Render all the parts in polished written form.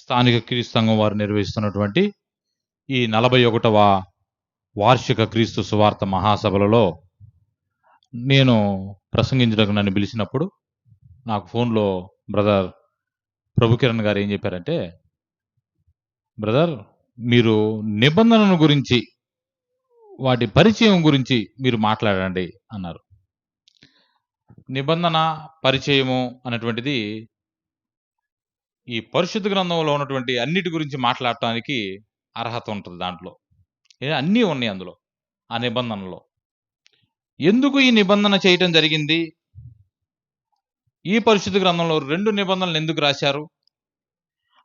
స్థానిక క్రీస్తు సంఘం వారు నిర్వహిస్తున్నటువంటి ఈ 41వ వార్షిక క్రీస్తు సువార్త మహాసభలలో నేను ప్రసంగించడానికి నన్ను పిలిచినప్పుడు నాకు ఫోన్లో బ్రదర్ ప్రభుకిరణ్ గారు ఏం చెప్పారంటే, బ్రదర్ మీరు నిబంధనల గురించి వాటి పరిచయం గురించి మీరు మాట్లాడండి అన్నారు. నిబంధన పరిచయము అనేటువంటిది ఈ పరిశుద్ధ గ్రంథంలో ఉన్నటువంటి అన్నిటి గురించి మాట్లాడటానికి అర్హత ఉంటుంది. దాంట్లో అన్నీ ఉన్నాయి అందులో. ఆ నిబంధనలో ఎందుకు ఈ నిబంధన చేయటం జరిగింది, ఈ పరిశుద్ధ గ్రంథంలో 2 నిబంధనలు ఎందుకు రాశారు,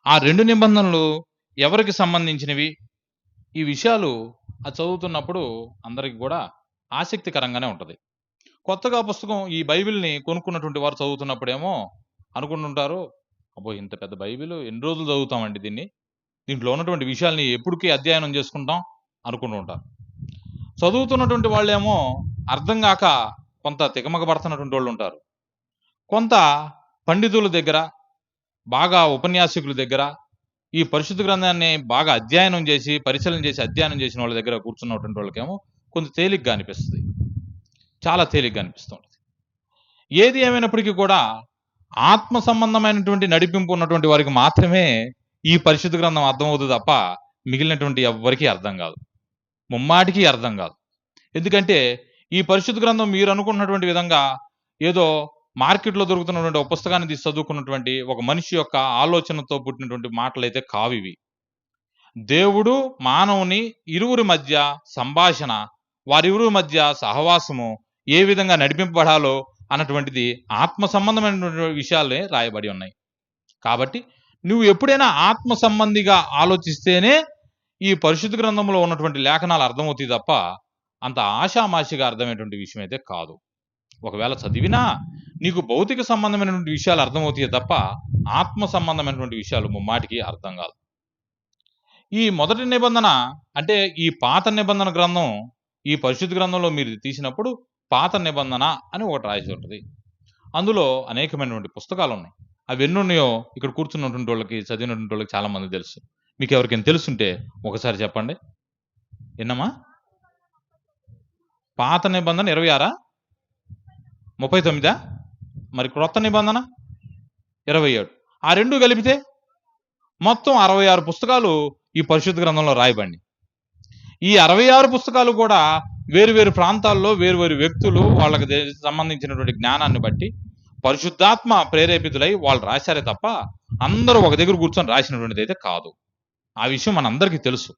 ఆ 2 నిబంధనలు ఎవరికి సంబంధించినవి, ఈ విషయాలు అది చదువుతున్నప్పుడు అందరికి కూడా ఆసక్తికరంగానే ఉంటుంది. కొత్తగా పుస్తకం ఈ బైబిల్ని కొనుక్కున్నటువంటి వారు చదువుతున్నప్పుడేమో అనుకుంటుంటారు, అబ్బో ఇంత పెద్ద బైబిల్ ఎన్ని రోజులు చదువుతామండి, దీంట్లో ఉన్నటువంటి విషయాల్ని ఎప్పటికీ అధ్యయనం చేసుకుంటాం అనుకుంటూ ఉంటారు. చదువుతున్నటువంటి వాళ్ళేమో అర్థం కాక కొంత తికమక పడుతున్నటువంటి వాళ్ళు ఉంటారు. కొంత పండితుల దగ్గర, బాగా ఉపన్యాసకుల దగ్గర ఈ పరిశుద్ధ గ్రంథాన్ని బాగా అధ్యయనం చేసి పరిశీలన చేసి అధ్యయనం చేసిన వాళ్ళ దగ్గర కూర్చున్నటువంటి వాళ్ళకేమో కొంత తేలిగ్గా అనిపిస్తుంది, చాలా తేలిగ్గా అనిపిస్తుంది. ఏది ఏమైనప్పటికీ కూడా ఆత్మ సంబంధమైనటువంటి నడిపింపు ఉన్నటువంటి వారికి మాత్రమే ఈ పరిశుద్ధ గ్రంథం అర్థమవుతుంది తప్ప మిగిలినటువంటి ఎవ్వరికీ అర్థం కాదు, ముమ్మాటికి అర్థం కాదు. ఎందుకంటే ఈ పరిశుద్ధ గ్రంథం మీరు అనుకున్నటువంటి విధంగా ఏదో మార్కెట్లో దొరుకుతున్నటువంటి ఒక పుస్తకాన్ని తీసి చదువుకున్నటువంటి ఒక మనిషి యొక్క ఆలోచనతో పుట్టినటువంటి మాటలు అయితే కావు ఇవి. దేవుడు మానవుని ఇరువురి మధ్య సంభాషణ, వారిరువురి మధ్య సహవాసము ఏ విధంగా నడిపింపబడాలో అన్నటువంటిది ఆత్మ సంబంధమైనటువంటి విషయాలే రాయబడి ఉన్నాయి. కాబట్టి నువ్వు ఎప్పుడైనా ఆత్మ సంబంధిగా ఆలోచిస్తేనే ఈ పరిశుద్ధ గ్రంథంలో ఉన్నటువంటి లేఖనాలు అర్థమవుతాయి తప్ప అంత ఆషామాషిగా అర్థమైనటువంటి విషయం అయితే కాదు. ఒకవేళ చదివినా నీకు భౌతిక సంబంధమైనటువంటి విషయాలు అర్థమవుతాయి తప్ప ఆత్మ సంబంధమైనటువంటి విషయాలు ముమ్మాటికి అర్థం కాదు. ఈ మొదటి నిబంధన అంటే ఈ పాత నిబంధన గ్రంథం, ఈ పరిశుద్ధ గ్రంథంలో మీరు తీసినప్పుడు పాత నిబంధన అని ఒకటి రాసి ఉంటుంది. అందులో అనేకమైనటువంటి పుస్తకాలు ఉన్నాయి. అవి ఎన్ని ఉన్నాయో ఇక్కడ కూర్చున్నటువంటి వాళ్ళకి, చదివినటువంటి వాళ్ళకి చాలా మంది తెలుసు. మీకు ఎవరికైనా తెలుసుంటే ఒకసారి చెప్పండి. ఎన్నమ్మా? పాత నిబంధన 26, 39, మరి క్రొత్త నిబంధన 27. ఆ 2 కలిపితే మొత్తం 66 పుస్తకాలు ఈ పరిశుద్ధ గ్రంథంలో రాయబడి. ఈ 66 పుస్తకాలు కూడా వేరు వేరు ప్రాంతాల్లో వేరు వేరు వ్యక్తులు వాళ్ళకి సంబంధించినటువంటి జ్ఞానాన్ని బట్టి పరిశుద్ధాత్మ ప్రేరేపితులై వాళ్ళు రాశారే తప్ప అందరూ ఒక దగ్గర కూర్చొని రాసినటువంటిది అయితే కాదు. ఆ విషయం మనందరికీ తెలుసు.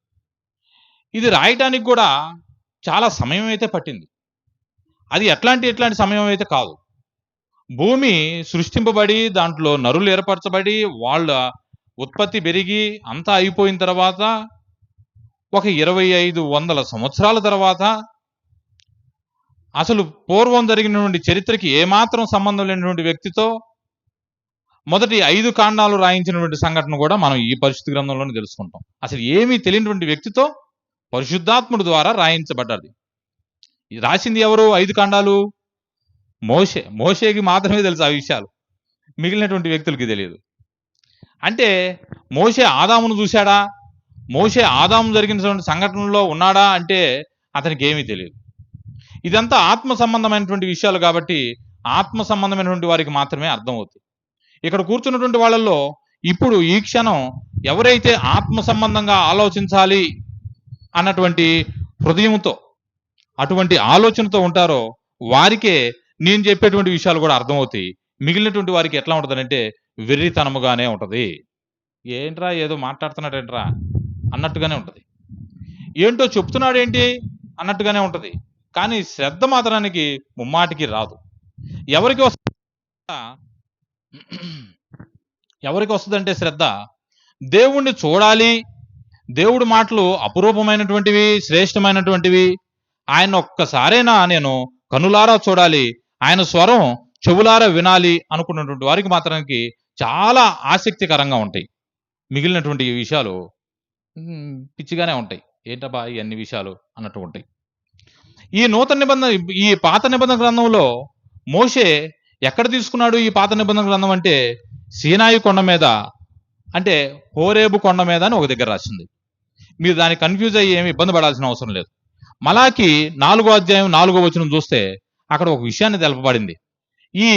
ఇది రాయటానికి కూడా చాలా సమయం అయితే పట్టింది. అది ఎట్లాంటి సమయం అయితే కాదు. భూమి సృష్టింపబడి దాంట్లో నరులు ఏర్పరచబడి వాళ్ళ ఉత్పత్తి పెరిగి అంతా అయిపోయిన తర్వాత ఒక 2500 సంవత్సరాల తర్వాత అసలు పూర్వం జరిగినటువంటి చరిత్రకి ఏమాత్రం సంబంధం లేనటువంటి వ్యక్తితో మొదటి 5 కాండాలు రాయించినటువంటి సంఘటన కూడా మనం ఈ పరిశుద్ధ గ్రంథంలోనే తెలుసుకుంటాం. అసలు ఏమీ తెలియనటువంటి వ్యక్తితో పరిశుద్ధాత్ముడి ద్వారా రాయించబడ్డది. రాసింది ఎవరు? 5 కాండాలు మోషేకి మాత్రమే తెలుసు ఆ విషయాలు, మిగిలినటువంటి వ్యక్తులకి తెలియదు. అంటే మోషే ఆదామును చూశాడా, మోషే ఆదాము జరిగినటువంటి సంఘటనలో ఉన్నాడా అంటే అతనికి ఏమీ తెలియదు. ఇదంతా ఆత్మ సంబంధమైనటువంటి విషయాలు కాబట్టి ఆత్మ సంబంధమైనటువంటి వారికి మాత్రమే అర్థమవుతాయి. ఇక్కడ కూర్చున్నటువంటి వాళ్ళల్లో ఇప్పుడు ఈ క్షణం ఎవరైతే ఆత్మ సంబంధంగా ఆలోచించాలి అన్నటువంటి హృదయంతో, అటువంటి ఆలోచనతో ఉంటారో వారికే నేను చెప్పేటువంటి విషయాలు కూడా అర్థమవుతాయి. మిగిలినటువంటి వారికి ఎట్లా ఉంటుందంటే వెర్రితనముగానే ఉంటుంది. ఏంట్రా ఏదో మాట్లాడుతున్నాడేంట్రా అన్నట్టుగానే ఉంటుంది, ఏంటో చెప్తున్నాడేంటి అన్నట్టుగానే ఉంటుంది. కానీ శ్రద్ధ మాత్రానికి ముమ్మాటికి రాదు. ఎవరికి వస్తుందంటే శ్రద్ధ దేవుణ్ణి చూడాలి, దేవుడి మాటలు అపురూపమైనటువంటివి, శ్రేష్టమైనటువంటివి, ఆయన ఒక్కసారైనా నేను కనులారా చూడాలి, ఆయన స్వరం చెవులారా వినాలి అనుకున్నటువంటి వారికి మాత్రానికి చాలా ఆసక్తికరంగా ఉంటాయి. మిగిలినటువంటి విషయాలు పిచ్చిగానే ఉంటాయి. ఏంటబ్బా ఈ అన్ని విషయాలు అన్నట్టు ఉంటాయి. ఈ నూతన నిబంధన, ఈ పాత నిబంధన గ్రంథంలో మోషే ఎక్కడ తీసుకున్నాడు ఈ పాత నిబంధన గ్రంథం అంటే సీనాయి కొండ మీద అంటే హోరేబు కొండ మీద అని ఒక దగ్గర రాసింది. మీరు దానికి కన్ఫ్యూజ్ అయ్యి ఏమి ఇబ్బంది పడాల్సిన అవసరం లేదు. మలాకి 4వ అధ్యాయం 4వ వచనం చూస్తే అక్కడ ఒక విషయాన్ని తెలపబడింది. ఈ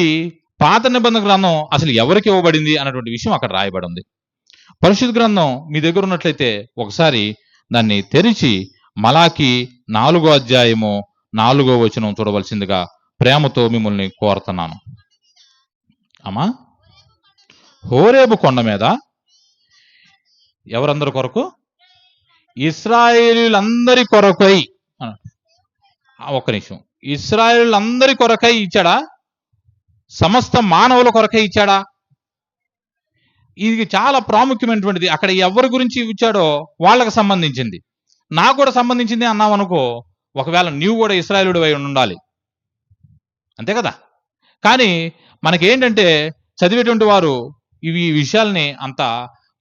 పాత నిబంధన గ్రంథం అసలు ఎవరికి ఇవ్వబడింది అన్నటువంటి విషయం అక్కడ రాయబడి ఉంది. పరిశుద్ధ గ్రంథం మీ దగ్గర ఉన్నట్లయితే ఒకసారి దాన్ని తెరిచి మలాకి 4వ అధ్యాయము 4వ వచనం చూడవలసిందిగా ప్రేమతో మిమ్మల్ని కోరుతున్నాను. అమ్మా, హోరేబు కొండ మీద ఎవరందరి కొరకు? ఇశ్రాయేలీయులందరి కొరకై. ఒక్క నిమిషం, ఇశ్రాయేలీయులందరి కొరకై ఇచ్చాడా? సమస్త మానవుల కొరకై ఇచ్చాడా? ఇది చాలా ప్రాముఖ్యమైనటువంటిది. అక్కడ ఎవరి గురించి ఇచ్చాడో వాళ్ళకి సంబంధించింది. నాకు కూడా సంబంధించింది అన్నావు అనుకో, ఒకవేళ నీవు కూడా ఇశ్రాయేలుడు అయి ఉండాలి, అంతే కదా. కానీ మనకేంటంటే చదివేటువంటి వారు ఈ విషయాల్ని అంత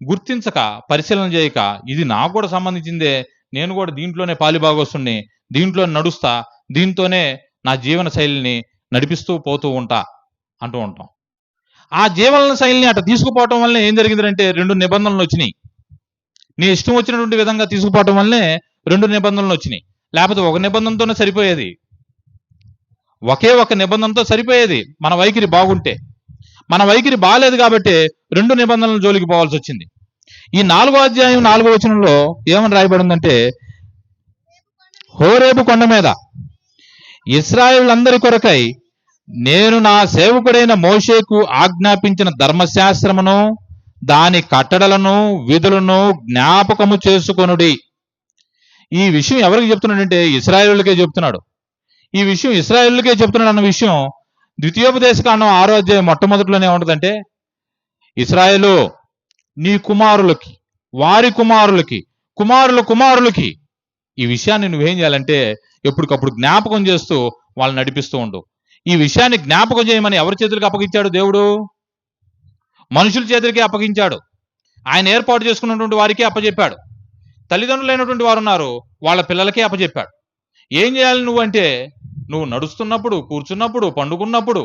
గుర్తించక, పరిశీలన చేయక, ఇది నాకు కూడా సంబంధించిందే, నేను కూడా దీంట్లోనే పాలిభాగస్తుణ్ణి, దీంట్లో నడుస్తా, దీంతోనే నా జీవన శైలిని నడిపిస్తూ పోతూ ఉంటా అంటూ ఉంటాం. ఆ జీవన శైలిని అట్లా తీసుకుపోవటం వల్లనే ఏం జరిగిందంటే 2 నిబంధనలు వచ్చినాయి. నీ ఇష్టం వచ్చినటువంటి విధంగా తీసుకుపోవటం వల్లనే 2 నిబంధనలు వచ్చినాయి. లేకపోతే ఒక నిబంధనతోనే సరిపోయేది, ఒకే ఒక నిబంధనతో సరిపోయేది. మన వైఖరి బాగుంటే. మన వైఖరి బాగాలేదు కాబట్టి 2 నిబంధనల జోలికి పోవాల్సి వచ్చింది. ఈ 4వ అధ్యాయం 4వ వచనంలో ఏమని రాయబడి ఉందంటే, హోరేబు కొండ మీద ఇశ్రాయేలులందరి కొరకై నేను నా సేవకుడైన మోషేకు ఆజ్ఞాపించిన ధర్మశాస్త్రమును, దాని కట్టడలను, విధులను జ్ఞాపకము చేసుకొనుడి. ఈ విషయం ఎవరికి చెప్తున్నాడంటే ఇశ్రాయేలులకే చెప్తున్నాడు. ఈ విషయం ఇశ్రాయేలులకే చెప్తున్నాడు అన్న విషయం ద్వితీయోపదేశకాండం 6వ అధ్యాయం మొట్టమొదటిలోనే ఏముంటుందంటే, ఇశ్రాయేలు నీ కుమారులకి, వారి కుమారులకి, కుమారుల కుమారులకి ఈ విషయాన్ని నువ్వేం చేయాలంటే ఎప్పటికప్పుడు జ్ఞాపకం చేస్తూ వాళ్ళని నడిపిస్తూ ఉండు. ఈ విషయాన్ని జ్ఞాపకం చేయమని ఎవరి చేతులకు అప్పగించాడు దేవుడు? మనుషుల చేతులకి అప్పగించాడు. ఆయన ఏర్పాటు చేసుకున్నటువంటి వారికి అప్పచెప్పాడు. తల్లిదండ్రులైనటువంటి వారు ఉన్నారు, వాళ్ళ పిల్లలకే అప్పచెప్పాడు. ఏం చేయాలి నువ్వు అంటే, నువ్వు నడుస్తున్నప్పుడు, కూర్చున్నప్పుడు, పండుకున్నప్పుడు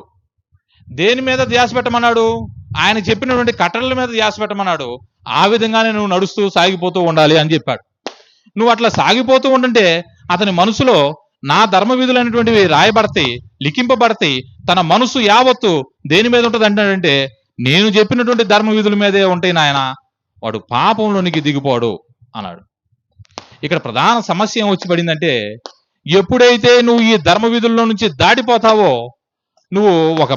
దేని మీద ధ్యాస పెట్టమన్నాడు? ఆయన చెప్పినటువంటి కట్టడల మీద ధ్యాస పెట్టమన్నాడు. ఆ విధంగానే నువ్వు నడుస్తూ సాగిపోతూ ఉండాలి అని చెప్పాడు. నువ్వు అట్లా సాగిపోతూ ఉంటుంటే అతని మనసులో నా ధర్మ విధులైనటువంటివి రాయబడతాయి, లిఖింపబడతాయి. తన మనసు యావత్తు దేని మీద ఉంటుంది అంటాడంటే, నేను చెప్పినటువంటి ధర్మ విధుల మీదే ఉంటాయి నాయన, వాడు పాపంలోనికి దిగిపోడు అన్నాడు. ఇక్కడ ప్రధాన సమస్య ఏం వచ్చి పడిందంటే, ఎప్పుడైతే నువ్వు ఈ ధర్మ విధుల్లో నుంచి దాటిపోతావో నువ్వు ఒక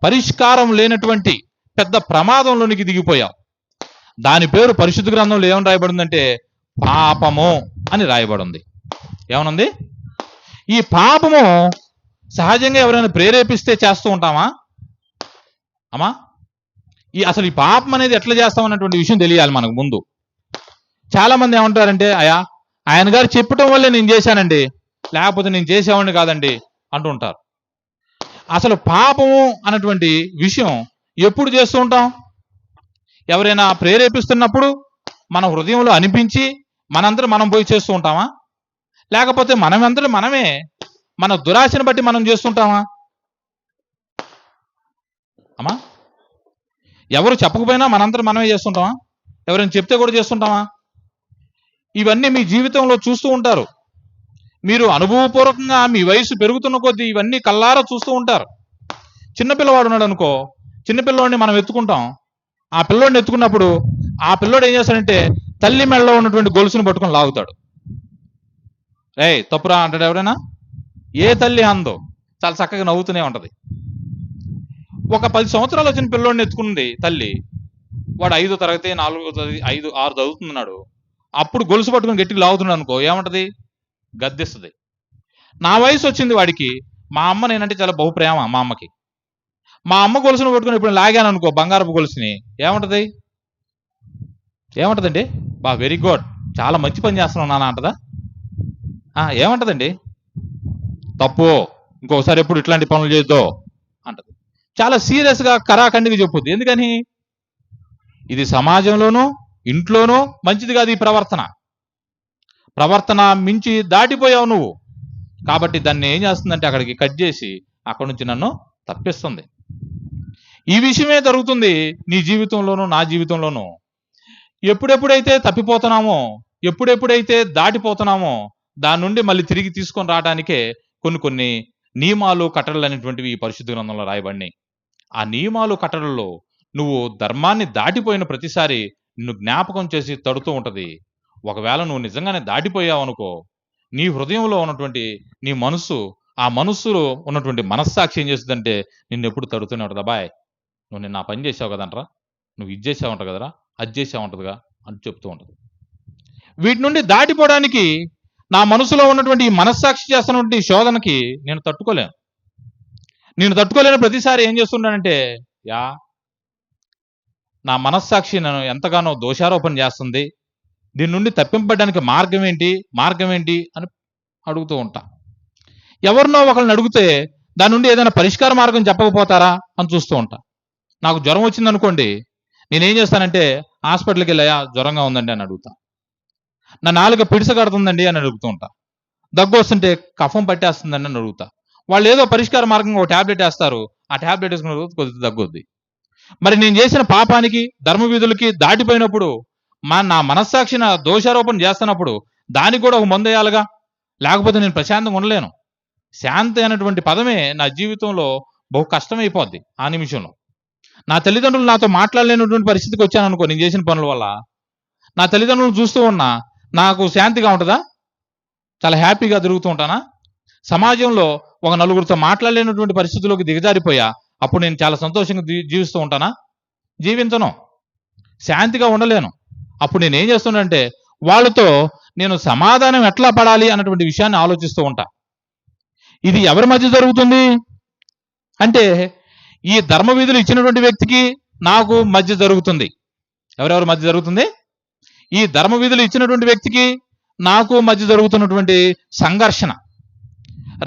పరిష్కారం లేనటువంటి పెద్ద ప్రమాదంలోనికి దిగిపోయావు. దాని పేరు పరిశుద్ధ గ్రంథంలో ఏమని రాయబడిందంటే పాపము అని రాయబడి ఉంది. ఏమనుంది? ఈ పాపము సహజంగా ఎవరైనా ప్రేరేపిస్తే చేస్తూ ఉంటామా అమ్మా? అసలు ఈ పాపం అనేది ఎట్లా చేస్తామన్నటువంటి విషయం తెలియాలి మనకు ముందు. చాలా మంది ఏమంటారంటే, ఆయన గారు చెప్పటం వల్లే నేను చేశానండి, లేకపోతే నేను చేసేవాడిని కాదండి అంటూ ఉంటారు. అసలు పాపము అన్నటువంటి విషయం ఎప్పుడు చేస్తూ ఉంటాం? ఎవరైనా ప్రేరేపిస్తున్నప్పుడు మన హృదయంలో అనిపించి మనందరూ మనం పోయి చేస్తూ ఉంటామా? లేకపోతే మనమందరూ మనమే మన దురాశను బట్టి మనం చేస్తుంటామా అమ్మా? ఎవరు చెప్పకపోయినా మనందరూ మనమే చేస్తుంటామా? ఎవరైనా చెప్తే కూడా చేస్తుంటామా? ఇవన్నీ మీ జీవితంలో చూస్తూ ఉంటారు. మీరు అనుభవపూర్వకంగా మీ వయసు పెరుగుతున్న కొద్దీ ఇవన్నీ కల్లారా చూస్తూ ఉంటారు. చిన్నపిల్లవాడు ఉన్నాడు అనుకో, చిన్నపిల్లవాడిని మనం ఎత్తుకుంటాం. ఆ పిల్లోడిని ఎత్తుకున్నప్పుడు ఆ పిల్లోడు ఏం చేస్తాడంటే తల్లి మెడలో ఉన్నటువంటి గొలుసును పట్టుకొని లాగుతాడు. తప్పురా అంటాడు ఎవరైనా? ఏ తల్లి అందో చాలా చక్కగా నవ్వుతూనే ఉంటది. ఒక 10 సంవత్సరాలు వచ్చిన పిల్లోడిని ఎత్తుకుంది తల్లి, వాడు 5వ తరగతి 4వ తరగతి 5, 6 చదువుతున్నాడు. అప్పుడు గొలుసు పట్టుకుని గట్టిగా లాగుతున్నాడు అనుకో, ఏమంటది? గద్దిస్తుంది. నా వయసు వచ్చింది వాడికి, మా అమ్మ నేనంటే చాలా బహు ప్రేమ మా అమ్మకి. మా అమ్మ గొలుసును పట్టుకుని ఇప్పుడు లాగాను అనుకో, బంగారపు గొలుసుని, ఏమంటది? ఏమంటదండి? వెరీ గుడ్, చాలా మంచి పని చేస్తున్నావు నాన్న అంటదా? ఏమంటదండి? తప్పు, ఇంకోసారి ఎప్పుడు ఇట్లాంటి పనులు చేద్దో అంటది. చాలా సీరియస్గా కరాఖండిగా చెప్పుద్ది. ఎందుకని? ఇది సమాజంలోనూ ఇంట్లోనూ మంచిది కాదు. ఈ ప్రవర్తన మించి దాటిపోయావు నువ్వు. కాబట్టి దాన్ని ఏం చేస్తుందంటే అక్కడికి కట్ చేసి అక్కడి నుంచి నన్ను తప్పిస్తుంది. ఈ విషయమే జరుగుతుంది నీ జీవితంలోనూ నా జీవితంలోనూ. ఎప్పుడెప్పుడైతే తప్పిపోతున్నామో, ఎప్పుడెప్పుడైతే దాటిపోతున్నామో, దాని నుండి మళ్ళీ తిరిగి తీసుకొని రావడానికే కొన్ని కొన్ని నియమాలు, కట్టడలు అనేటువంటివి ఈ పరిశుద్ధ గ్రంథంలో రాయబడినాయి. ఆ నియమాలు, కట్టడల్లో నువ్వు ధర్మాన్ని దాటిపోయిన ప్రతిసారి నిన్ను జ్ఞాపకం చేసి తడుతూ ఉంటది. ఒకవేళ నువ్వు నిజంగానే దాటిపోయావు అనుకో, నీ హృదయంలో ఉన్నటువంటి నీ మనస్సు, ఆ మనస్సులో ఉన్నటువంటి మనస్సాక్షి ఏం చేస్తుందంటే నిన్ను ఎప్పుడు తడుతూనే ఉంటుంది. అబ్బాయ్, నువ్వు నిన్న ఆ పని చేసావు కదంట్రా, నువ్వు ఇది చేసావు ఉంటుంది కదరా, అది చేసావు ఉంటుందిగా అని చెప్తూ ఉంటుంది. వీటి నుండి దాటిపోవడానికి నా మనసులో ఉన్నటువంటి ఈ మనస్సాక్షి చేస్తున్నటువంటి ఈ శోధనకి నేను తట్టుకోలేను. నేను తట్టుకోలేని ప్రతిసారి ఏం చేస్తున్నానంటే, నా మనస్సాక్షి నన్ను ఎంతగానో దోషారోపణ చేస్తుంది, దీని నుండి తప్పింపడానికి మార్గం ఏంటి అని అడుగుతూ ఉంటా. ఎవరినో ఒకరిని అడిగితే దాని నుండి ఏదైనా పరిష్కార మార్గం చెప్పకపోతారా అని చూస్తూ ఉంటా. నాకు జ్వరం వచ్చింది అనుకోండి, నేనేం చేస్తానంటే హాస్పిటల్కి వెళ్ళాయా, జ్వరంగా ఉందండి అని అడుగుతా. నా నాలుక పిడిస కడుతుందండి అని అడుగుతూ ఉంటా. దగ్గు వస్తుంటే కఫం పట్టేస్తుందండి అని అడుగుతా. వాళ్ళు ఏదో పరిష్కార మార్గంగా ఒక ట్యాబ్లెట్ వేస్తారు, ఆ ట్యాబ్లెట్ వేసుకున్న రోజు కొద్దిగా దగ్గొద్ది. మరి నేను చేసిన పాపానికి, ధర్మ విధులకి దాటిపోయినప్పుడు, నా మనస్సాక్షి నా దోషారోపణ చేస్తున్నప్పుడు దానికి కూడా ఒక మందు వేయాలిగా, లేకపోతే నేను ప్రశాంతంగా ఉండలేను. శాంతి అనేటువంటి పదమే నా జీవితంలో బహు కష్టమైపోద్ది. ఆ నిమిషంలో నా తల్లిదండ్రులు నాతో మాట్లాడలేనటువంటి పరిస్థితికి వచ్చాను అనుకో, నేను చేసిన పనుల వల్ల నా తల్లిదండ్రులను చూస్తూ ఉన్నా నాకు శాంతిగా ఉంటుందా? చాలా హ్యాపీగా తిరుగుతూ ఉంటానా? సమాజంలో ఒక నలుగురితో మాట్లాడలేనటువంటి పరిస్థితుల్లోకి దిగజారిపోయా, అప్పుడు నేను చాలా సంతోషంగా జీవిస్తూ ఉంటానా? జీవించను, శాంతిగా ఉండలేను. అప్పుడు నేను ఏం చేస్తున్నానంటే వాళ్ళతో నేను సమాధానం ఎట్లా పడాలి అన్నటువంటి విషయాన్ని ఆలోచిస్తూ ఉంటా. ఇది ఎవరి మధ్య జరుగుతుంది అంటే, ఈ ధర్మ విధులు ఇచ్చినటువంటి వ్యక్తికి నాకు మధ్య జరుగుతుంది. ఎవరెవరి మధ్య జరుగుతుంది? ఈ ధర్మ విధులు ఇచ్చినటువంటి వ్యక్తికి నాకు మధ్య జరుగుతున్నటువంటి సంఘర్షణ,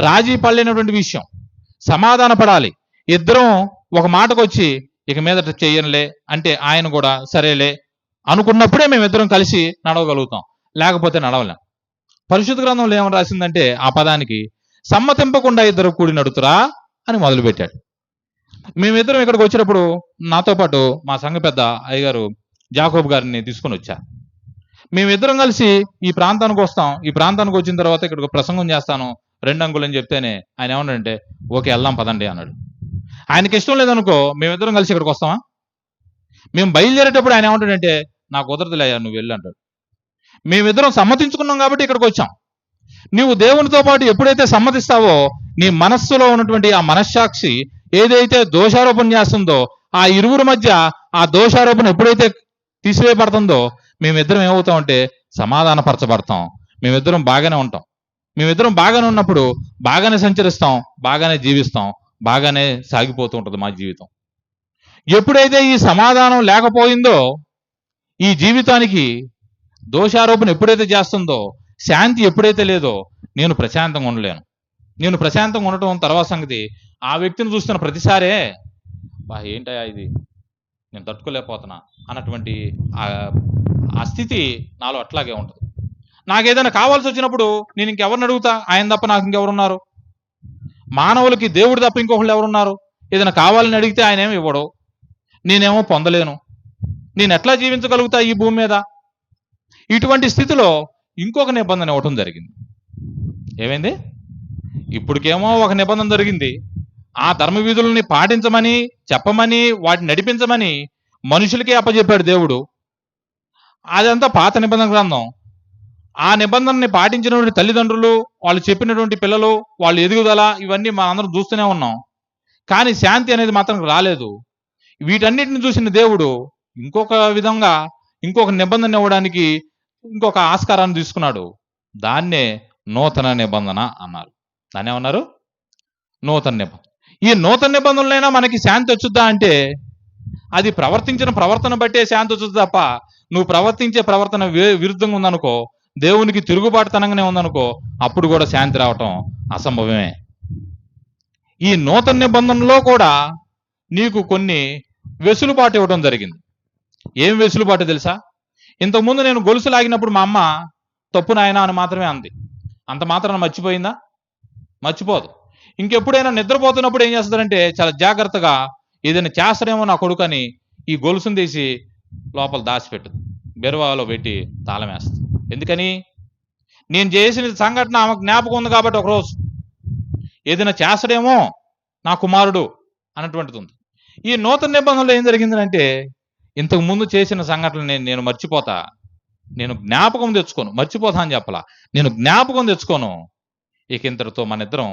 రాజీ పడలేనటువంటి విషయం, సమాధాన పడాలి. ఇద్దరం ఒక మాటకు వచ్చి ఇక మీదట చెయ్యనులే అంటే ఆయన కూడా సరేలే అనుకున్నప్పుడే మేమిద్దరం కలిసి నడవగలుగుతాం, లేకపోతే నడవలేం. పరిశుద్ధ గ్రంథంలో ఏమని రాసిందంటే ఆ పదానికి, సమ్మతింపకుండా ఇద్దరు కూడి నడుతురా అని మొదలుపెట్టాడు. మేమిద్దరం ఇక్కడికి వచ్చినప్పుడు నాతో పాటు మా సంఘ పెద్ద అయ్యగారు జాకోబ్ గారిని తీసుకొని వచ్చా. మేమిద్దరం కలిసి ఈ ప్రాంతానికి వస్తాం. ఈ ప్రాంతానికి వచ్చిన తర్వాత ఇక్కడికి ప్రసంగం చేస్తాను 2 అంగులు అని చెప్తేనే ఆయన ఏమన్నాడంటే, ఓకే వెళ్దాం పదండి అన్నాడు. ఆయనకి ఇష్టం లేదనుకో, మేమిద్దరం కలిసి ఇక్కడికి వస్తామా? మేము బయలుదేరేటప్పుడు ఆయన ఏమంటాడంటే, నాకు కుదరదులేయా నువ్వు వెళ్ళి అంటాడు. మేమిద్దరం సమ్మతించుకున్నాం కాబట్టి ఇక్కడికి వచ్చాం. నువ్వు దేవునితో పాటు ఎప్పుడైతే సమ్మతిస్తావో, నీ మనస్సులో ఉన్నటువంటి ఆ మనస్సాక్షి ఏదైతే దోషారోపణ చేస్తుందో, ఆ ఇరువురు మధ్య ఆ దోషారోపణ ఎప్పుడైతే తీసివేయబడుతుందో, మేమిద్దరం ఏమవుతామంటే సమాధానపరచబడతాం. మేమిద్దరం బాగానే ఉంటాం. మేమిద్దరం బాగానే ఉన్నప్పుడు బాగానే సంచరిస్తాం, బాగానే జీవిస్తాం, బాగానే సాగిపోతూ ఉంటుంది మా జీవితం. ఎప్పుడైతే ఈ సమాధానం లేకపోయిందో, ఈ జీవితానికి దోషారోపణ ఎప్పుడైతే చేస్తుందో, శాంతి ఎప్పుడైతే లేదో, నేను ప్రశాంతంగా ఉండలేను. నేను ప్రశాంతంగా ఉండటం తర్వాత సంగతి, ఆ వ్యక్తిని చూస్తున్న ప్రతిసారే ఏంటయ్యా ఇది, నేను తట్టుకోలేకపోతున్నా అన్నటువంటి ఆ స్థితి నాలో అట్లాగే ఉంటుంది. నాకేదైనా కావాల్సి వచ్చినప్పుడు నేను ఇంకెవరిని అడుగుతా? ఆయన తప్ప నాకు ఇంకెవరున్నారు? మానవులకి దేవుడు తప్ప ఇంకొకళ్ళు ఎవరున్నారు? ఏదైనా కావాలని అడిగితే ఆయన ఏమి ఇవ్వడు, నేనేమో పొందలేను. నేను ఎట్లా జీవించగలుగుతా ఈ భూమి మీద? ఇటువంటి స్థితిలో ఇంకొక నిబంధన ఇవ్వటం జరిగింది. ఏమైంది? ఇప్పటికేమో ఒక నిబంధన జరిగింది, ఆ ధర్మ విధులని పాటించమని, చెప్పమని, వాటిని నడిపించమని మనుషులకే అప్పచెప్పాడు దేవుడు. అదంతా పాత నిబంధన గ్రంథం. ఆ నిబంధనని పాటించినటువంటి తల్లిదండ్రులు, వాళ్ళు చెప్పినటువంటి పిల్లలు, వాళ్ళు ఎదుగుదల, ఇవన్నీ మనందరం చూస్తూనే ఉన్నాం. కానీ శాంతి అనేది మాత్రం రాలేదు. వీటన్నిటిని చూసిన దేవుడు ఇంకొక విధంగా ఇంకొక నిబంధన ఇవ్వడానికి ఇంకొక ఆస్కారాన్ని తీసుకున్నాడు. దాన్నే నూతన నిబంధన అన్నారు. దాన్ని ఏమన్నారు? నూతన నిబంధన. ఈ నూతన నిబంధనలైనా మనకి శాంతి వచ్చుద్దా అంటే, అది ప్రవర్తించిన ప్రవర్తన బట్టే శాంతి వచ్చుద్ది తప్ప, నువ్వు ప్రవర్తించే ప్రవర్తన విరుద్ధంగా ఉందనుకో, దేవునికి తిరుగుబాటుతనంగానే ఉందనుకో, అప్పుడు కూడా శాంతి రావటం అసంభవమే. ఈ నూతన నిబంధనలో కూడా నీకు కొన్ని వెసులుబాటు ఇవ్వడం జరిగింది. ఏం వెసులుబాటు తెలుసా? ఇంతకుముందు నేను గొలుసు లాగినప్పుడు మా అమ్మ తప్పు నాయనా అని మాత్రమే అంది. అంత మాత్రాన మర్చిపోయిందా? మర్చిపోదు. ఇంకెప్పుడైనా నిద్రపోతున్నప్పుడు ఏం చేస్తారంటే చాలా జాగ్రత్తగా ఏదైనా చేస్తాడేమో నా కొడుకు అని ఈ గొలుసును తీసి లోపల దాచిపెట్టు, బెరువాలో పెట్టి తాళం వేస్తా. ఎందుకని? నేను చేసిన సంఘటన ఆమెకు జ్ఞాపకం ఉంది కాబట్టి ఒకరోజు ఏదైనా చేస్తాడేమో నా కుమారుడు అన్నటువంటిది ఉంది. ఈ నూతన నిబంధనలో ఏం జరిగిందంటే, ఇంతకు ముందు చేసిన సంఘటనలు నేను మర్చిపోతా, నేను జ్ఞాపకం తెచ్చుకోను, మర్చిపోతా అని చెప్పలా, నేను జ్ఞాపకం తెచ్చుకోను. ఇక ఇంతటితో మన ఇద్దరం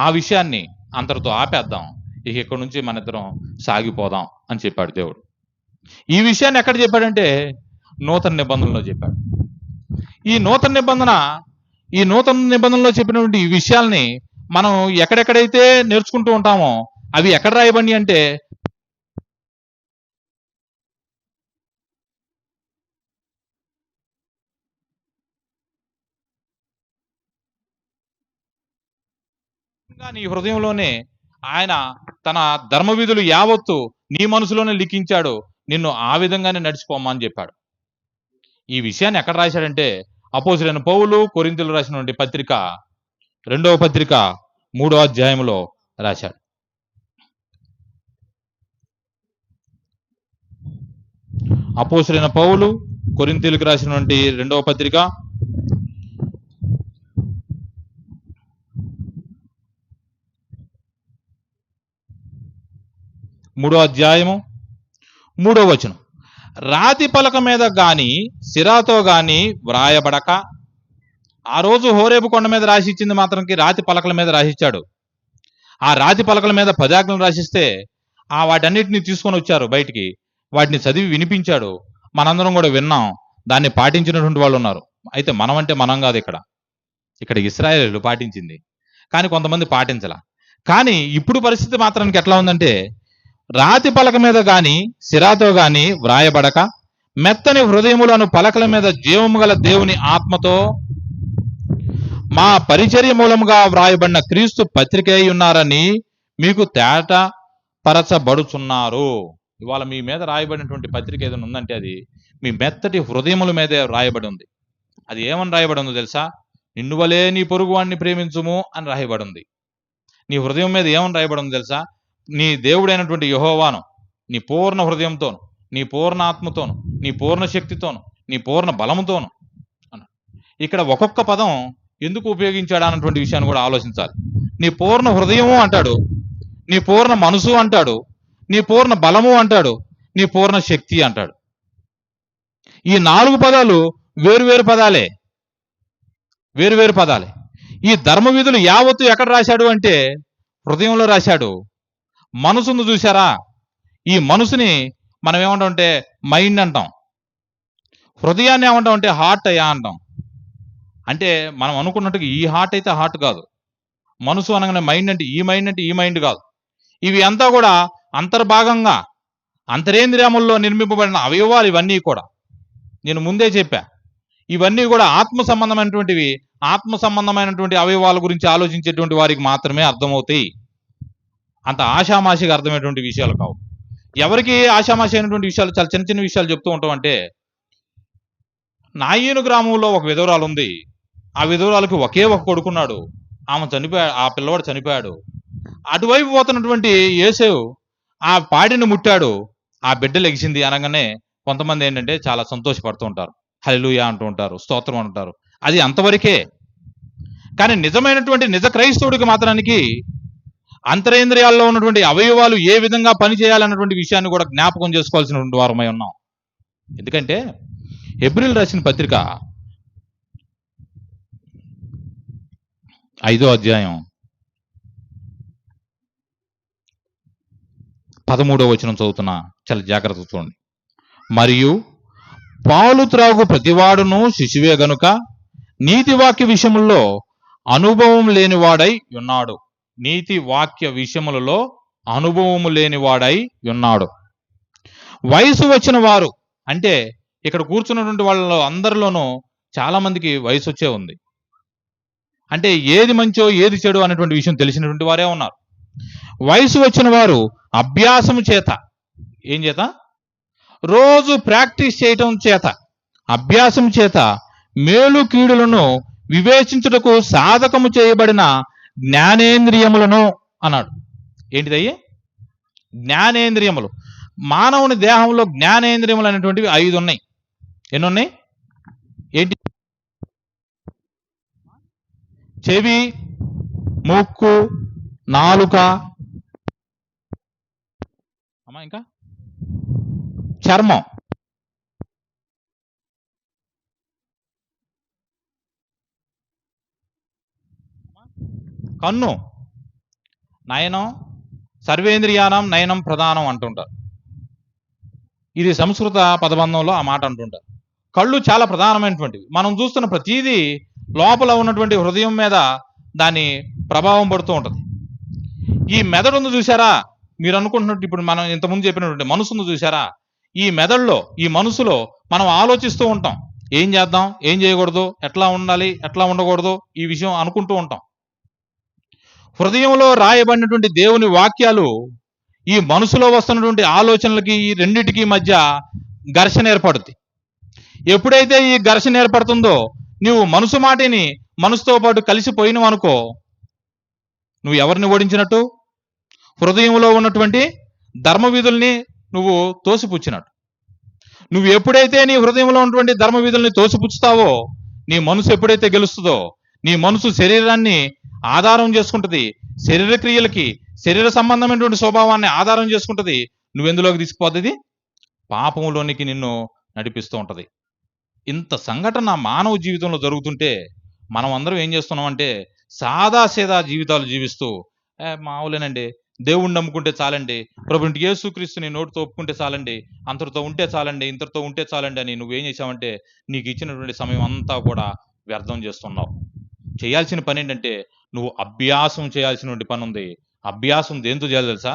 ఆ విషయాన్ని అంతటితో ఆపేద్దాం, ఇక ఇక్కడి నుంచి మన ఇద్దరం సాగిపోదాం అని చెప్పాడు దేవుడు. ఈ విషయాన్ని ఎక్కడ చెప్పాడంటే నూతన నిబంధనలో చెప్పాడు. ఈ నూతన నిబంధనలో చెప్పినటువంటి ఈ విషయాల్ని మనం ఎక్కడెక్కడైతే నేర్చుకుంటూ ఉంటామో అవి ఎక్కడ రాయబడి అంటే నీ హృదయంలోనే ఆయన తన ధర్మవిధులు యావత్తు నీ మనసులోనే లిఖించాడు, నిన్ను ఆ విధంగానే నడిచిపోమని చెప్పాడు. ఈ విషయాన్ని ఎక్కడ రాశాడంటే అపోస్తలుడైన పౌలు కొరింథీయులకు రాసినటువంటి పత్రిక 2వ పత్రిక 3వ అధ్యాయంలో రాశాడు. అపోస్తలుడైన పౌలు కొరింథీయులకు రాసినటువంటి 2వ పత్రిక 3వ అధ్యాయము 3వ వచనం. రాతి పలక మీద గాని సిరాతో గాని వ్రాయబడక, ఆ రోజు హోరేబు కొండ మీద రాసి ఇచ్చింది మాత్రంకి రాతి పలకల మీద రాసిచ్చాడు. ఆ రాతి పలకల మీద 10 ఆజ్ఞలు రాసిస్తే వాటన్నిటిని తీసుకొని వచ్చారు బయటికి, వాటిని చదివి వినిపించాడు, మనందరం కూడా విన్నాం, దాన్ని పాటించినటువంటి వాళ్ళు ఉన్నారు. అయితే మనం అంటే మనం కాదు, ఇక్కడ ఇశ్రాయేలు పాటించింది, కానీ కొంతమంది పాటించలా. కానీ ఇప్పుడు పరిస్థితి మాత్రానికి ఎట్లా ఉందంటే, రాతి పలక మీద గాని సిరాతో గాని వ్రాయబడక మెత్తని హృదయములను పలకల మీద జీవము గల దేవుని ఆత్మతో మా పరిచర్య మూలముగా వ్రాయబడిన క్రీస్తు పత్రిక అయి ఉన్నారని మీకు తేట పరచబడుచున్నారు. ఇవాళ మీ మీద రాయబడినటువంటి పత్రిక ఏదైనా ఉందంటే అది మీ మెత్తటి హృదయముల మీదే రాయబడి ఉంది. అది ఏమని రాయబడి ఉందో తెలుసా? నిన్ను వలే నీ పొరుగు వాడిని ప్రేమించుము అని రాయబడి ఉంది. నీ హృదయం మీద ఏమని రాయబడి ఉంది తెలుసా? నీ దేవుడైనటువంటి యెహోవాను నీ పూర్ణ హృదయంతోను, నీ పూర్ణ ఆత్మతోను, నీ పూర్ణ శక్తితోను, నీ పూర్ణ బలముతోను అన్న. ఇక్కడ ఒక్కొక్క పదం ఎందుకు ఉపయోగించాడు అన్నటువంటి విషయాన్ని కూడా ఆలోచించాలి. నీ పూర్ణ హృదయము అంటాడు, నీ పూర్ణ మనసు అంటాడు, నీ పూర్ణ బలము అంటాడు, నీ పూర్ణ శక్తి అంటాడు. ఈ 4 పదాలు వేరువేరు పదాలే. ఈ ధర్మ విధులు యావత్తు ఎక్కడ రాశాడు అంటే హృదయంలో రాశాడు. మనసును చూసారా? ఈ మనసుని మనం ఏమంటాం అంటే మైండ్ అంటాం, హృదయాన్ని ఏమంటాం అంటే హార్ట్ అయ్యా అంటాం. అంటే మనం అనుకున్నట్టుగా ఈ హార్ట్ అయితే హార్ట్ కాదు, మనసు అనగానే మైండ్ అంటే ఈ మైండ్ కాదు. ఇవి అంతా కూడా అంతర్భాగంగా అంతరేంద్రియముల్లో నిర్మింపబడిన అవయవాలు. ఇవన్నీ కూడా నేను ముందే చెప్పా, ఇవన్నీ కూడా ఆత్మ సంబంధమైనటువంటి అవయవాల గురించి ఆలోచించేటువంటి వారికి మాత్రమే అర్థమవుతాయి. అంత ఆషామాషిగా అర్థమైనటువంటి విషయాలు కావు. ఎవరికి ఆషామాషి అయినటువంటి విషయాలు, చాలా చిన్న చిన్న విషయాలు చెప్తూ ఉంటాం. అంటే నాయీను గ్రామంలో ఒక విధవరాలు ఉంది. ఆ విధవరాలకు ఒకే ఒక కొడుకున్నాడు. ఆమె చనిపోయాడు, ఆ పిల్లవాడు చనిపోయాడు. అటువైపు పోతున్నటువంటి యేసేవు ఆ పాడిని ముట్టాడు, ఆ బిడ్డ లెగిసింది అనగానే కొంతమంది ఏంటంటే చాలా సంతోషపడుతూ ఉంటారు, హల్లెలూయా అంటూ ఉంటారు, స్తోత్రం అంటారు. అది అంతవరకే. కానీ నిజమైనటువంటి నిజ క్రైస్తవుడికి మాత్రానికి అంతరేంద్రియాల్లో ఉన్నటువంటి అవయవాలు ఏ విధంగా పనిచేయాలన్నటువంటి విషయాన్ని కూడా జ్ఞాపకం చేసుకోవాల్సినటువంటి వారమై ఉన్నాం. ఎందుకంటే హెబ్రీయులకు రాసిన పత్రిక 5వ అధ్యాయం 13వ వచనం చదువుతున్నా, చాలా జాగ్రత్త చూడండి. మరియు పాలు త్రాగు ప్రతివాడును శిశువే గనుక నీతి వాక్య విషయములలో అనుభవం లేనివాడై ఉన్నాడు. నీతి వాక్య విషయములలో అనుభవము లేనివాడై ఉన్నాడు. వయసు వచ్చిన వారు అంటే ఇక్కడ కూర్చున్నటువంటి వాళ్ళలో అందరిలోనూ చాలా మందికి వయసు వచ్చే ఉంది. అంటే ఏది మంచో ఏది చెడు అనేటువంటి విషయం తెలిసినటువంటి వారే ఉన్నారు. వయసు వచ్చిన వారు అభ్యాసము చేత, ఏం చేత? రోజు ప్రాక్టీస్ చేయటం చేత, అభ్యాసం చేత మేలు కీడులను వివేచించుటకు సాధకము చేయబడిన జ్ఞానేంద్రియములను అన్నాడు. ఏంటిదయ్యే? జ్ఞానేంద్రియములు. మానవుని దేహంలో జ్ఞానేంద్రియములు అనేటువంటివి 5 ఉన్నాయి. ఎన్ని ఉన్నాయి? ఏంటి? చెవి, ముక్కు, నాలుక, ఇంకా చర్మం, కన్ను, నయనం. సర్వేంద్రియానం నయనం ప్రధానం అంటుంటారు. ఇది సంస్కృత పదబంధంలో ఆ మాట అంటుంటారు. కళ్ళు చాలా ప్రధానమైనటువంటివి. మనం చూస్తున్న ప్రతీదీ లోపల ఉన్నటువంటి హృదయం మీద దాని ప్రభావం పడుతూ ఉంటుంది. ఈ మెదడు ఉంది చూసారా, మీరు అనుకుంటున్నట్టు ఇప్పుడు మనం ఇంతకుముందు చెప్పినటువంటి మనసు ఉంది చూసారా, ఈ మెదడులో, ఈ మనసులో మనం ఆలోచిస్తూ ఉంటాం. ఏం చేద్దాం, ఏం చేయకూడదు, ఎట్లా ఉండాలి, ఎట్లా ఉండకూడదు, ఈ విషయం అనుకుంటూ ఉంటాం. హృదయంలో రాయబడినటువంటి దేవుని వాక్యాలు ఈ మనసులో వస్తున్నటువంటి ఆలోచనలకి, ఈ రెండిటికి మధ్య ఘర్షణ ఏర్పడుతుంది. ఎప్పుడైతే ఈ ఘర్షణ ఏర్పడుతుందో, నువ్వు మనసు మాటిని మనసుతో పాటు కలిసిపోయినవు అనుకో, నువ్వు ఎవరిని ఓడించినట్టు? హృదయంలో ఉన్నటువంటి ధర్మ విధుల్ని నువ్వు తోసిపుచ్చినట్టు. నువ్వు ఎప్పుడైతే నీ హృదయంలో ఉన్నటువంటి ధర్మ విధుల్ని తోసిపుచ్చుతావో, నీ మనసు ఎప్పుడైతే గెలుస్తుందో, నీ మనసు శరీరాన్ని ఆధారం చేసుకుంటుంది, శరీర క్రియలకి, శరీర సంబంధమైనటువంటి స్వభావాన్ని ఆధారం చేసుకుంటుంది. నువ్వెందులోకి తీసుకుపోతుంది? పాపంలోనికి నిన్ను నడిపిస్తూ ఉంటుంది. ఇంత సంఘటన మానవ జీవితంలో జరుగుతుంటే మనం అందరం ఏం చేస్తున్నామంటే సాదాసీదా జీవితాలు జీవిస్తూ, మామూలేనండి, దేవుణ్ణి నమ్ముకుంటే చాలండి, ప్రభుని యేసుక్రీస్తుని నోటితో ఒప్పుకుంటే చాలండి, అంతటితో ఉంటే చాలండి, ఇంతటితో ఉంటే చాలండి అని నువ్వేం చేసావంటే నీకు ఇచ్చినటువంటి సమయం అంతా కూడా వ్యర్థం చేస్తున్నావు. చేయాల్సిన పని ఏంటంటే నువ్వు అభ్యాసం చేయాల్సినటువంటి పని ఉంది. అభ్యాసం దేంతో చేయాలి తెలుసా?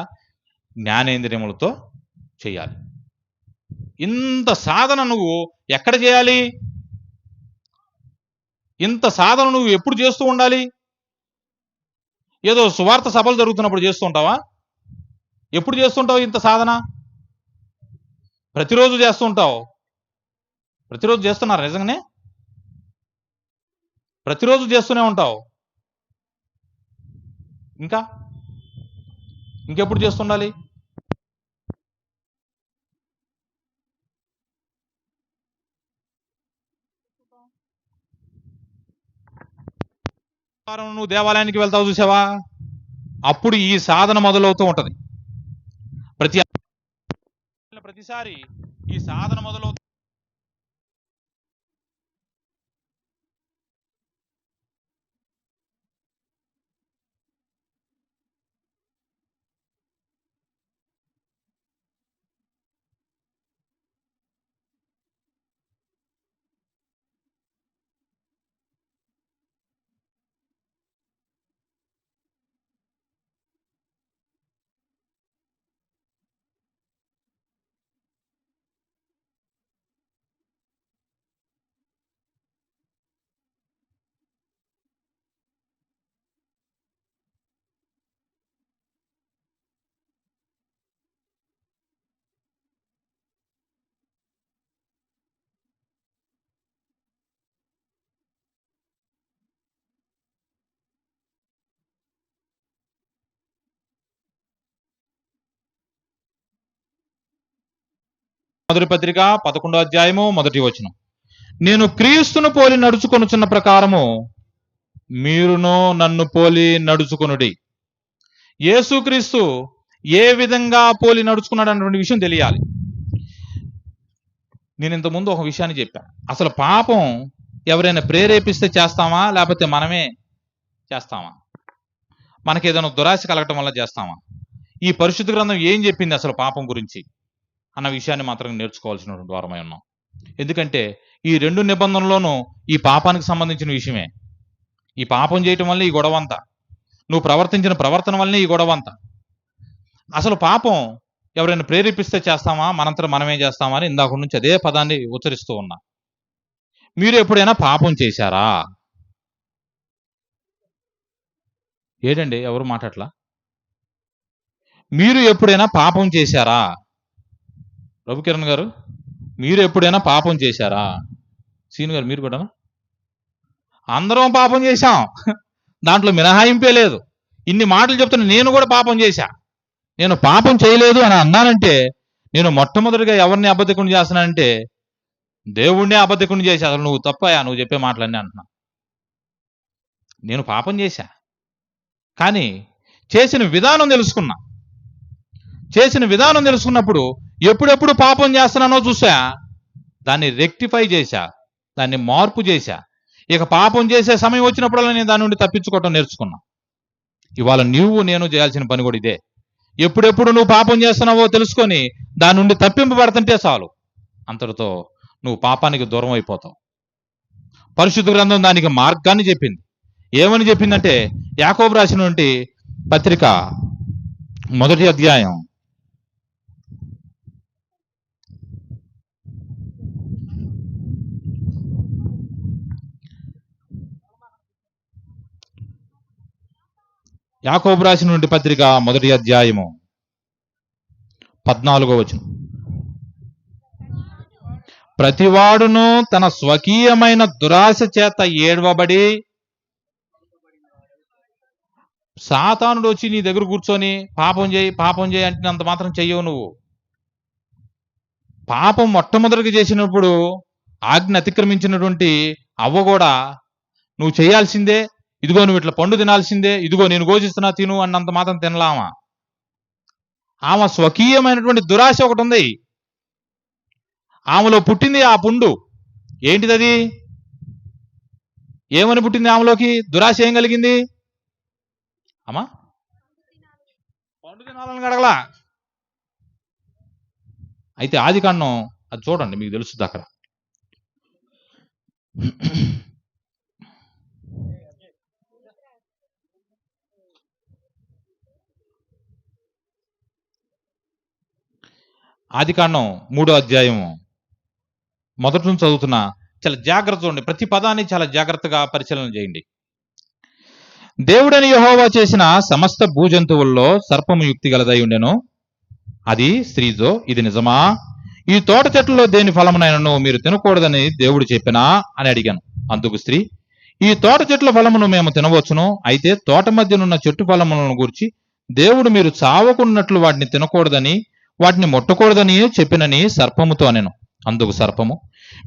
జ్ఞానేంద్రియములతో చేయాలి. ఇంత సాధన నువ్వు ఎక్కడ చేయాలి? ఇంత సాధన నువ్వు ఎప్పుడు చేస్తూ ఉండాలి? ఏదో సువార్త సభలు జరుగుతున్నప్పుడు చేస్తూ ఉంటావా? ఎప్పుడు చేస్తుంటావు ఇంత సాధన? ప్రతిరోజు చేస్తూ ఉంటావు. ప్రతిరోజు చేస్తున్నారు నిజంగానే? ప్రతిరోజు చేస్తూనే ఉంటావు. ఇంకెప్పుడు చేస్తుండాలి? నువ్వు దేవాలయానికి వెళ్తావు చూసావా, అప్పుడు ఈ సాధన మొదలవుతూ ఉంటది. ప్రతిసారి ఈ సాధన మొదలవుతూ మొదటి పత్రిక 11వ అధ్యాయము 1వ వచనం, నేను క్రీస్తును పోలి నడుచుకొనుచున్న ప్రకారము మీరును నన్ను పోలి నడుచుకొనుడి. యేసుక్రీస్తు ఏ విధంగా పోలి నడుచుకున్నాడు అన్నటువంటి విషయం తెలియాలి. నేను ఇంతకుముందు ఒక విషయాన్ని చెప్పాను. అసలు పాపం ఎవరైనా ప్రేరేపిస్తే చేస్తామా, లేకపోతే మనమే చేస్తామా? మనకి ఏదైనా దురాశ కలగటం వల్ల చేస్తామా? ఈ పరిశుద్ధ గ్రంథం ఏం చెప్పింది అసలు పాపం గురించి అన్న విషయాన్ని మాత్రం నేర్చుకోవాల్సినటువంటి వారమై ఉన్నాం. ఎందుకంటే ఈ 2 నిబంధనల్లోనూ ఈ పాపానికి సంబంధించిన విషయమే. ఈ పాపం చేయటం వల్ల ఈ గొడవంతా, నువ్వు ప్రవర్తించిన ప్రవర్తన వల్లనే ఈ గొడవంతా. అసలు పాపం ఎవరైనా ప్రేరేపిస్తే చేస్తామా, మనంతరం మనమే చేస్తామా అని ఇందాక నుంచి అదే పదాన్ని ఉచ్చరిస్తూ ఉన్నా. మీరు ఎప్పుడైనా పాపం చేశారా? ఏంటండి ఎవరు మాట్లాడలా? మీరు ఎప్పుడైనా పాపం చేశారా? రవికిరణ్ గారు, మీరు ఎప్పుడైనా పాపం చేశారా? సీను గారు, మీరు కూడా? అందరం పాపం చేశాం, దాంట్లో మినహాయింపే లేదు. ఇన్ని మాటలు చెప్తున్నా, నేను కూడా పాపం చేశా. నేను పాపం చేయలేదు అని అన్నానంటే నేను మొట్టమొదటిగా ఎవరిని అబద్ధకుని చేస్తున్నానంటే దేవుణ్ణే అబద్ధకుని చేసి, అసలు నువ్వు తప్పయా నువ్వు చెప్పే మాటలన్నీ అంటున్నా. నేను పాపం చేశా, కానీ చేసిన విధానం తెలుసుకున్నా. చేసిన విధానం తెలుసుకున్నప్పుడు ఎప్పుడెప్పుడు పాపం చేస్తున్నానో చూసా, దాన్ని రెక్టిఫై చేశా, దాన్ని మార్పు చేశా. ఇక పాపం చేసే సమయం వచ్చినప్పుడల్లా నేను దాని నుండి తప్పించుకోవటం నేర్చుకున్నా. ఇవాళ నేను చేయాల్సిన పని కూడా ఇదే. ఎప్పుడెప్పుడు నువ్వు పాపం చేస్తున్నావో తెలుసుకొని దాని నుండి తప్పింపబడుతుంటే చాలు, అంతటితో నువ్వు పాపానికి దూరం అయిపోతావు. పరిశుద్ధ గ్రంథం దానికి మార్గాన్ని చెప్పింది. ఏమని చెప్పిందంటే, యాకోబు రాసినటువంటి పత్రిక 1వ అధ్యాయం 1వ అధ్యాయము 14వ వచనం. ప్రతివాడును తన స్వకీయమైన దురాశ చేత ఏడవబడి, సాతానుడు వచ్చి నీ దగ్గర కూర్చొని పాపం చేయి అంటే అంత మాత్రం చెయ్యవు నువ్వు. పాపం మొట్టమొదటిగా చేసినప్పుడు ఆజ్ఞ అతిక్రమించినటువంటి అవ్వ కూడా నువ్వు చేయాల్సిందే, ఇదిగో నువ్వు ఇట్లా పండు తినాల్సిందే, ఇదిగో నేను ఘోషిస్తున్నా తిను అన్నంత మాత్రం తినలామా. ఆమె స్వకీయమైనటువంటి దురాశ ఒకటి ఉంది. ఆమెలో పుట్టింది ఆ పుండు. ఏంటిదది? ఏమని పుట్టింది ఆమెలోకి? దురాశ ఏం కలిగింది అమ్మా? పండు తినాలని అడగలా. అయితే ఆదికాండం అది చూడండి, మీకు తెలుస్తుంది అక్కడ. ఆదికాండం 3వ అధ్యాయము మొదటి నుంచి చదువుతున్నా. చాలా జాగ్రత్త చూడండి, ప్రతి పదాన్ని చాలా జాగ్రత్తగా పరిశీలన చేయండి. దేవుడని యెహోవా చేసిన సమస్త భూజంతువుల్లో సర్పము యుక్తి గలదై ఉండెను. అది స్త్రీతో, ఇది నిజమా? ఈ తోట చెట్లలో దేని ఫలమునైనను మీరు తినకూడదని దేవుడు చెప్పినా అని అడిగాను. అందుకు స్త్రీ, ఈ తోట చెట్ల ఫలమును మేము తినవచ్చును, అయితే తోట మధ్యనున్న చెట్టు ఫలములను గురించి దేవుడు మీరు చావకున్నట్లు వాటిని తినకూడదని వాటిని ముట్టకూడదని చెప్పినని సర్పముతో అనెను. అందుకు సర్పము,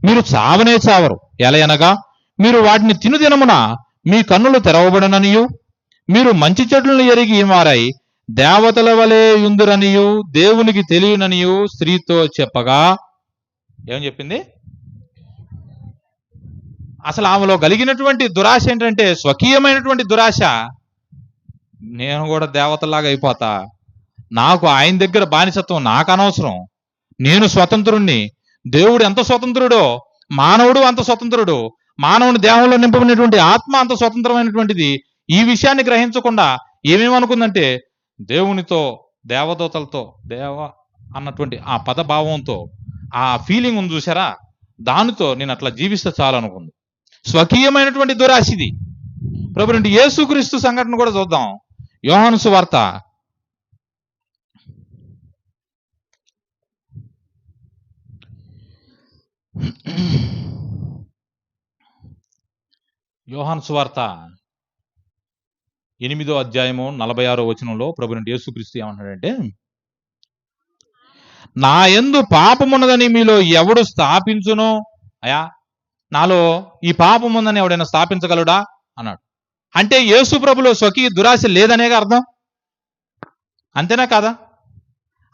మీరు చావనే చావరు, ఎలయనగా మీరు వాటిని తిను దినమున మీ కన్నులు తెరవబడననియు మీరు మంచి చెట్లను ఎరిగి వారై దేవతల వలె యుందురనియు దేవునికి తెలియననియు స్త్రీతో చెప్పగా, ఏమని చెప్పింది? అసలు ఆమెలో కలిగినటువంటి దురాశ ఏంటంటే స్వకీయమైనటువంటి దురాశ. నేను కూడా దేవతలాగా అయిపోతా, నాకు ఆయన దగ్గర బానిసత్వం నాకు అనవసరం, నేను స్వతంత్రుణ్ణి. దేవుడు ఎంత స్వతంత్రుడో మానవుడు అంత స్వతంత్రుడు. మానవుని దేహంలో నింపబడినటువంటి ఆత్మ అంత స్వతంత్రమైనటువంటిది. ఈ విషయాన్ని గ్రహించకుండా ఏమేమనుకుందంటే, దేవునితో దేవదూతలతో దేవ అన్నటువంటి ఆ పదభావంతో ఆ ఫీలింగ్ ఉంది చూసారా, దానితో నేను అట్లా జీవిస్తే చాలు అనుకుంది. స్వకీయమైనటువంటి దురాశిది. ప్రభునండి యేసుక్రీస్తు సంఘటన కూడా చూద్దాం. యోహాను సువార్త 8వ అధ్యాయము 46వ వచనంలో ప్రభునండి యేసుక్రీస్తు ఏమంటాడంటే, నా యందు పాపమున్నదని మీలో ఎవడు స్థాపించునో, అయా నాలో ఈ పాపం ఉందని ఎవడైనా స్థాపించగలడా అన్నాడు. అంటే యేసు ప్రభులో స్వకీయ దురాశ లేదనేగా అర్థం. అంతేనా కాదా?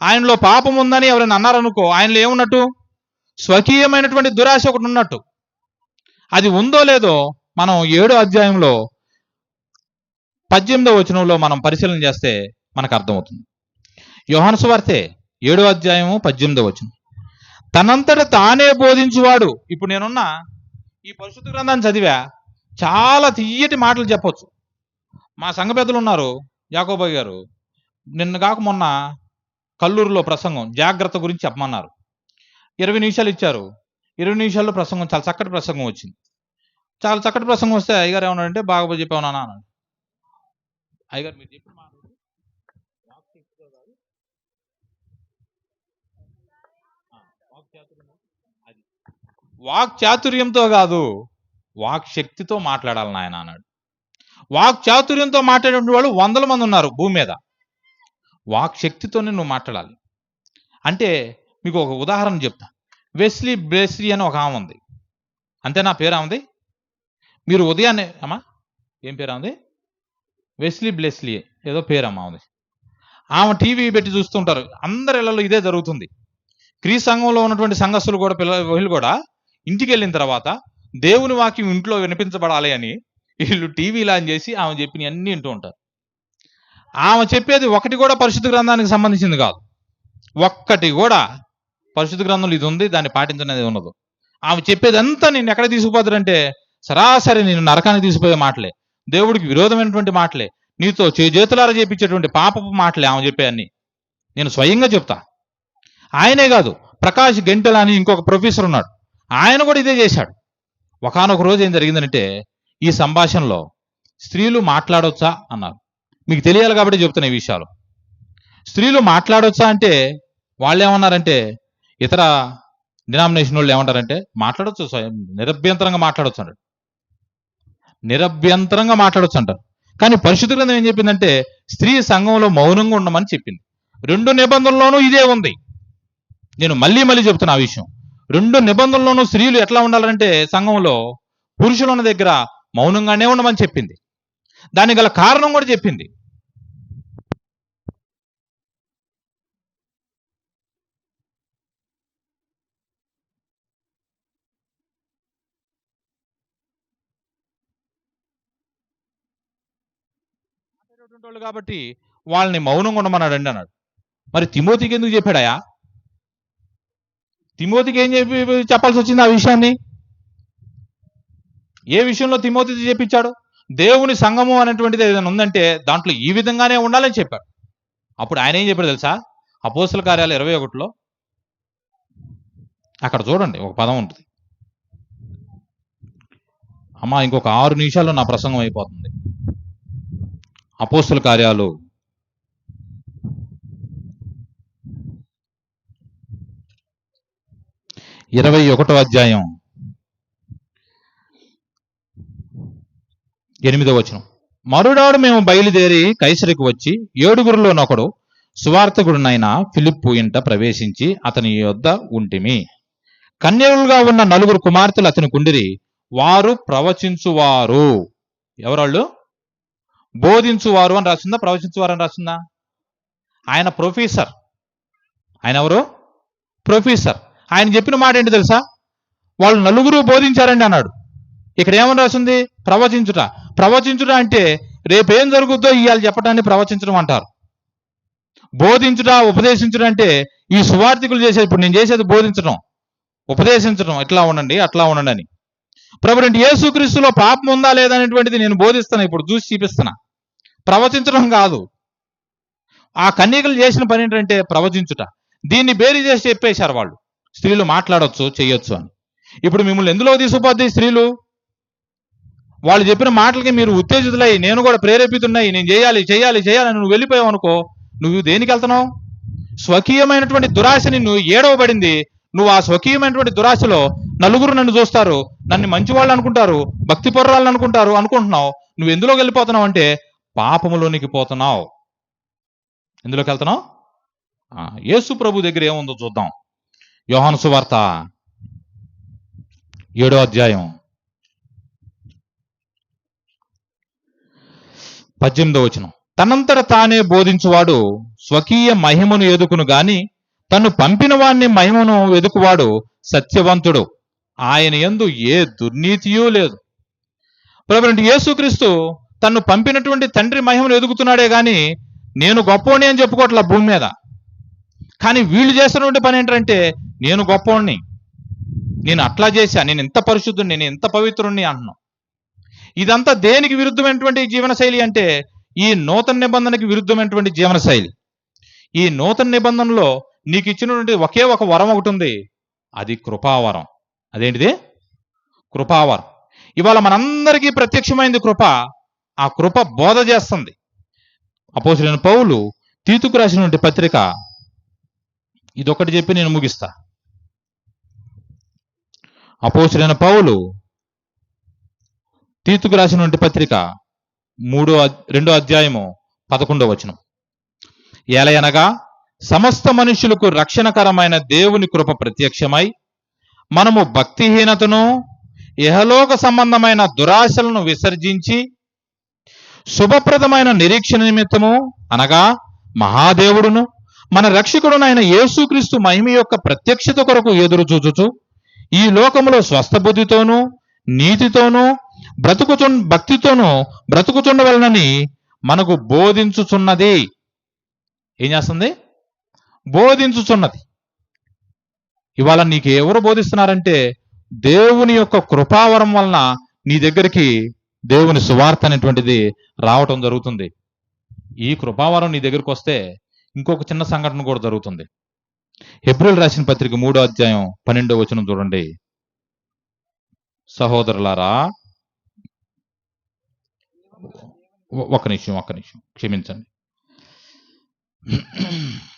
ఆయనలో పాపం ఉందని ఎవరైనా అన్నారనుకో, ఆయనలో ఏమున్నట్టు? స్వకీయమైనటువంటి దురాశ ఒకటి ఉన్నట్టు. అది ఉందో లేదో మనం 7వ అధ్యాయంలో 18వ వచనంలో మనం పరిశీలన చేస్తే మనకు అర్థమవుతుంది. యోహాను సువార్తే 7వ అధ్యాయము 18వ వచనం. తనంతట తానే బోధించువాడు. ఇప్పుడు నేనున్న ఈ పరిశుద్ధ గ్రంథాన్ని చదివా, చాలా తీయటి మాటలు చెప్పొచ్చు. మా సంఘ పెద్దలు ఉన్నారు, యాకోబయ్య గారు నిన్న కాక మొన్న కల్లూరులో ప్రసంగం జాగ్రత్త గురించి చెప్పమన్నారు. 20 నిమిషాలు ఇచ్చారు. 20 నిమిషాల్లో ప్రసంగం చాలా చక్కటి ప్రసంగం వచ్చింది. చాలా చక్కటి ప్రసంగం వస్తే అయ్యగారు ఏమన్నాడంటే, బాగా చెప్పావు నాన్న అన్నాడు. అయ్యగారు మీరు చెప్పిన మాట వాక్ చాతుర్యంతో కాదు, వాక్ శక్తితో మాట్లాడాలి నాయన అన్నాడు. వాక్ చాతుర్యంతో మాట్లాడే వాళ్ళు 100 మంది ఉన్నారు భూమి మీద. వాక్శక్తితోనే నువ్వు మాట్లాడాలి. అంటే మీకు ఒక ఉదాహరణ చెప్తా. వెస్లీ బ్లెస్లీ అని ఒక ఆమె ఉంది, అంతేనా? పేరు ఆమెది. మీరు ఉదయాన్నే అమ్మా ఏం పేరు ఆమెది? వెస్లీ బ్లెస్లీ ఏదో పేరు అమ్మ ఆమెది. ఆమె టీవీ పెట్టి చూస్తుంటారు, అందరి ఇళ్లలో ఇదే జరుగుతుంది. క్రీస్తు సంఘంలో ఉన్నటువంటి సంఘస్థులు కూడా వీళ్ళు కూడా ఇంటికి వెళ్ళిన తర్వాత దేవుని వాక్యం ఇంట్లో వినిపించబడాలి అని వీళ్ళు టీవీలు ఆన్ చేసి ఆమె చెప్పిన అన్ని వింటూ ఉంటారు. ఆమె చెప్పేది ఒకటి కూడా పరిశుద్ధ గ్రంథానికి సంబంధించింది కాదు. ఒక్కటి కూడా పరిశుద్ధ గ్రంథంలో ఇది ఉంది, దాన్ని పాటించనేది ఉండదు. ఆమె చెప్పేదంతా నేను ఎక్కడ తీసుకుపోతారంటే సరాసరి నేను నరకానికి తీసుకుపోయే మాటలే, దేవుడికి విరోధమైనటువంటి మాటలే, నీతో చేతులారా చేపించేటువంటి పాపపు మాటలే ఆమె చెప్పేవన్నీ. నేను స్వయంగా చెప్తా. ఆయనే కాదు, ప్రకాష్ గెంటెల అని ఇంకొక ప్రొఫెసర్ ఉన్నాడు, ఆయన కూడా ఇదే చేశాడు. ఒకానొక రోజు ఏం జరిగిందంటే, ఈ సంభాషణలో స్త్రీలు మాట్లాడొచ్చా అన్నారు. మీకు తెలియాలి కాబట్టి చెప్తున్నా ఈ విషయాలు. స్త్రీలు మాట్లాడొచ్చా అంటే వాళ్ళు ఏమన్నారంటే, ఇతర డినామినేషన్ వాళ్ళు ఏమంటారంటే మాట్లాడొచ్చు, నిరభ్యంతరంగా మాట్లాడొచ్చు అంటారు, నిరభ్యంతరంగా మాట్లాడొచ్చు అంటారు. కానీ పరిశుద్ధ గ్రంథం ఏం చెప్పిందంటే స్త్రీ సంఘంలో మౌనంగా ఉండమని చెప్పింది. 2 నిబంధనల్లోనూ ఇదే ఉంది. నేను మళ్ళీ చెప్తున్నా ఆ విషయం. 2 నిబంధనల్లోనూ స్త్రీలు ఎట్లా ఉండాలంటే సంఘంలో పురుషులున్న దగ్గర మౌనంగానే ఉండమని చెప్పింది. దానికి గల కారణం కూడా చెప్పింది. కాబట్టి వాళ్ళని మౌనంగా ఉండమన్నాడు అండి అన్నాడు. మరి తిమోతికి ఎందుకు చెప్పాడాయా? తిమోతికి ఏం చెప్పాల్సి వచ్చింది ఆ విషయాన్ని? ఏ విషయంలో తిమోతికి చెప్పించాడు? దేవుని సంఘము అనేటువంటిది ఏదైనా ఉందంటే దాంట్లో ఈ విధంగానే ఉండాలని చెప్పాడు. అప్పుడు ఆయన ఏం చెప్పాడు తెలుసా? అపోస్తల కార్యాలు 21లో అక్కడ చూడండి, ఒక పదం ఉంటుంది. అమ్మా ఇంకొక 6 నిమిషాల్లో నా ప్రసంగం అయిపోతుంది. అపోస్తల కార్యాలు 21వ అధ్యాయం 8వ వచనం. మరునాడు మేము బయలుదేరి కైసరికి వచ్చి 7గురిలోనొకడు సువార్తకుడునైన ఫిలిప్పు ఇంట ప్రవేశించి అతని యొద్ద ఉంటిమి. కన్యలుగా ఉన్న 4 కుమార్తెలు అతని కుండిరి. వారు ప్రవచించువారు. ఎవరాళ్ళు? బోధించువారు అని రాసిందా, ప్రవచించువారు అని రాసిందా? ఆయన ప్రొఫెసర్. ఆయన ఎవరు? ప్రొఫెసర్. ఆయన చెప్పిన మాట ఏంటి తెలుసా? వాళ్ళు 4 బోధించారండి అన్నాడు. ఇక్కడ ఏమని రాసింది? ప్రవచించుట. ప్రవచించుట అంటే రేపేం జరుగుద్దో ఇవాళ చెప్పడాన్ని ప్రవచించడం అంటారు. బోధించుట, ఉపదేశించుట అంటే ఈ సువార్థికులు చేసేది. ఇప్పుడు నేను చేసేది బోధించడం, ఉపదేశించడం. ఎట్లా ఉండండి, అట్లా ఉండండి అని. ప్రభువు యేసుక్రీస్తులో పాపం ఉందా లేదా అనేటువంటిది నేను బోధిస్తాను, ఇప్పుడు చూసి చూపిస్తున్నా. ప్రవచించడం కాదు. ఆ కన్యకలు చేసిన పని ఏంటంటే ప్రవచించుట. దీన్ని బేరీ చేసి చెప్పేశారు వాళ్ళు, స్త్రీలు మాట్లాడొచ్చు, చెయ్యొచ్చు అని. ఇప్పుడు మిమ్మల్ని ఎందులో తీసుకుపోద్ది స్త్రీలు? వాళ్ళు చెప్పిన మాటలకి మీరు ఉత్తేజితులై, నేను కూడా ప్రేరేపితున్నాయి, నేను చేయాలి చేయాలి చేయాలని నువ్వు వెళ్ళిపోయావు అనుకో, నువ్వు దేనికి వెళ్తున్నావు? స్వకీయమైనటువంటి దురాశ నిన్ను ఏడవబడింది. నువ్వు ఆ స్వకీయమైనటువంటి దురాశలో 4 నన్ను చూస్తారు, నన్ను మంచివాళ్ళు అనుకుంటారు, భక్తి పొర్రాళ్ళు అనుకుంటున్నావు. నువ్వు ఎందులోకి వెళ్ళిపోతున్నావు అంటే పాపములోనికి పోతున్నావు. ఎందులోకి వెళ్తున్నావు? యేసు ప్రభు దగ్గర ఏముందో చూద్దాం. యోహాను సువార్త 7వ అధ్యాయం 18వ వచనం. తనంతట తానే బోధించువాడు స్వకీయ మహిమను ఎదుకును గాని తను పంపిన వాణ్ణి మహిమను వెదుకువాడు సత్యవంతుడు, ఆయన యందు ఏ దుర్నీతియూ లేదు. ప్రభువు యేసుక్రీస్తు తను పంపినటువంటి తండ్రి మహిమను ఎదుగుతున్నాడే గాని నేను గొప్పోని అని చెప్పుకోవట్లా భూమి మీద. కానీ వీళ్ళు చేస్తున్నటువంటి పని ఏంటంటే నేను గొప్పోణ్ణి, నేను అట్లా చేశా, నేను ఎంత పరిశుద్ధుని, నేను ఎంత పవిత్రుణ్ణి అంటున్నాను. ఇదంతా దేనికి విరుద్ధమైనటువంటి జీవనశైలి అంటే ఈ నూతన నిబంధనకి విరుద్ధమైనటువంటి జీవనశైలి. ఈ నూతన నిబంధనలో నీకు ఇచ్చినటువంటి ఒకే ఒక వరం ఒకటి ఉంది, అది కృపావరం. అదేంటిది? కృపావరం. ఇవాళ మనందరికీ ప్రత్యక్షమైంది కృప. ఆ కృప బోధ చేస్తుంది. అపోస్తలుడైన పౌలు తీతుకు రాసినటువంటి పత్రిక, ఇదొకటి చెప్పి నేను ముగిస్తా. అపోస్తలుడైన పౌలు తీతుకు రాసినటువంటి పత్రిక 2వ అధ్యాయము 11వ వచనం. ఎలయనగా సమస్త మనుషులకు రక్షణకరమైన దేవుని కృప ప్రత్యక్షమై మనము భక్తిహీనతను ఇహలోక సంబంధమైన దురాశలను విసర్జించి శుభప్రదమైన నిరీక్షణ నిమిత్తము అనగా మహాదేవుడును మన రక్షకుడునైన యేసుక్రీస్తు మహిమ యొక్క ప్రత్యక్షత కొరకు ఎదురు చూచుచు ఈ లోకములో స్వస్థ బుద్ధితోనూ నీతితోనూ భక్తితోనూ బ్రతుకుచుండవలనని మనకు బోధించుచున్నది. ఏం చేస్తుంది? బోధించుచున్నది. ఇవాళ నీకు ఎవరు బోధిస్తున్నారంటే దేవుని యొక్క కృపావరం వలన నీ దగ్గరికి దేవుని సువార్త అనేటువంటిది రావటం జరుగుతుంది. ఈ కృపావరం నీ దగ్గరికి వస్తే ఇంకొక చిన్న సంఘటన కూడా జరుగుతుంది. హెబ్రీయులకు రాసిన పత్రిక 3వ అధ్యాయం 12వ వచనం చూడండి. సహోదరులారా, ఒక్క నిమిషం క్షమించండి.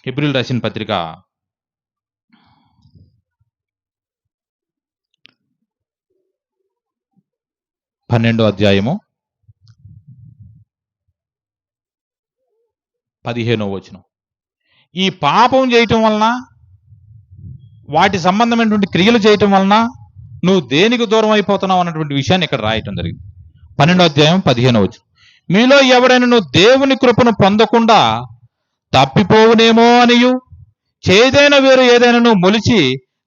హెబ్రీయులకు రాసిన పత్రిక 12వ అధ్యాయము 15వ వచనం. ఈ పాపం చేయటం వలన, వాటి సంబంధమైనటువంటి క్రియలు చేయటం వలన నువ్వు దేనికి దూరం అయిపోతున్నావు అన్నటువంటి విషయాన్ని ఇక్కడ రాయటం జరిగింది. 12వ అధ్యాయం 15వ వచనం. మీలో ఎవడైనా నువ్వు దేవుని కృపను పొందకుండా తప్పిపోవునేమో అనియు చేదైన వేరు ఏదైనా నువ్వు మొలిచి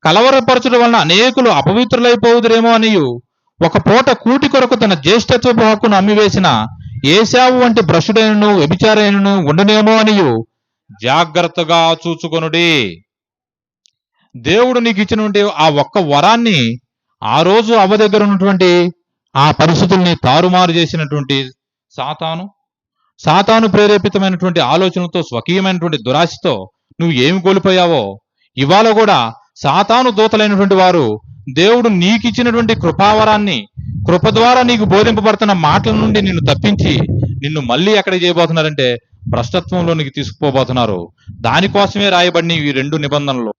కలవరపరచడం వలన అనేకులు అపవిత్రులైపోవుదురేమో అనియు ఒక పూట కూటి కొరకు తన జ్యేష్ఠత్వపు హక్కును అమ్మివేసిన ఏశావు వంటి భ్రష్టుడైనను వ్యభిచారైనను ఉండనేమో అనియు జాగ్రత్తగా చూచుకొనుడి. దేవుడు నీకు ఇచ్చినటువంటి ఆ ఒక్క వరాన్ని ఆ రోజు అవ్వ దగ్గర ఉన్నటువంటి ఆ పరిస్థితుల్ని తారుమారు చేసినటువంటి సాతాను ప్రేరేపితమైనటువంటి ఆలోచనలతో, స్వకీయమైనటువంటి దురాశతో నువ్వు ఏమి కోల్పోయావో, ఇవాళ కూడా సాతాను దూతలైనటువంటి వారు దేవుడు నీకు ఇచ్చినటువంటి కృపావరాన్ని, కృప ద్వారా నీకు బోధింపబడుతున్న మాటల నుండి నిన్ను తప్పించి నిన్ను మళ్ళీ ఎక్కడ చేయబోతున్నారంటే భ్రష్టత్వంలోనికి తీసుకుపోబోతున్నారు. దానికోసమే రాయబడిన ఈ 2 నిబంధనలు.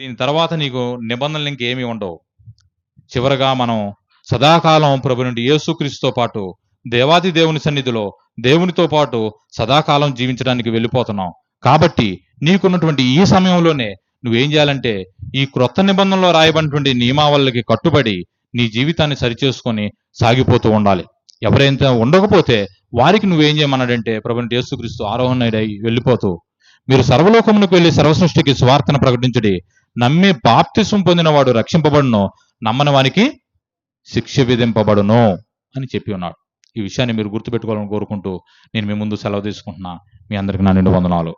దీని తర్వాత నీకు నిబంధనలు ఇంకేమీ ఉండవు. చివరగా మనం సదాకాలం ప్రభు నుండి యేసుక్రీస్తుతో పాటు దేవాది దేవుని సన్నిధిలో దేవునితో పాటు సదాకాలం జీవించడానికి వెళ్ళిపోతున్నాం. కాబట్టి నీకున్నటువంటి ఈ సమయంలోనే నువ్వేం చేయాలంటే ఈ క్రొత్త నిబంధనలో రాయబడినటువంటి నియమావళికి కట్టుబడి నీ జీవితాన్ని సరిచేసుకొని సాగిపోతూ ఉండాలి. ఎవరైతే ఉండకపోతే వారికి నువ్వేం చేయమన్నాడంటే ప్రభుని యేసుక్రీస్తు ఆరోహణుడై వెళ్ళిపోతూ మీరు సర్వలోకమునకు వెళ్ళి సర్వసృష్టికి సువార్తను ప్రకటించుడి, నమ్మి బాప్తిసం పొందిన వాడు రక్షింపబడును, నమ్మని వానికి శిక్ష విధింపబడును అని చెప్పి ఉన్నాడు. ఈ విషయాన్ని మీరు గుర్తుపెట్టుకోవాలని కోరుకుంటూ నేను మీ ముందు సెలవు తీసుకుంటున్నా. మీ అందరికీ నా నిండు వందనాలు.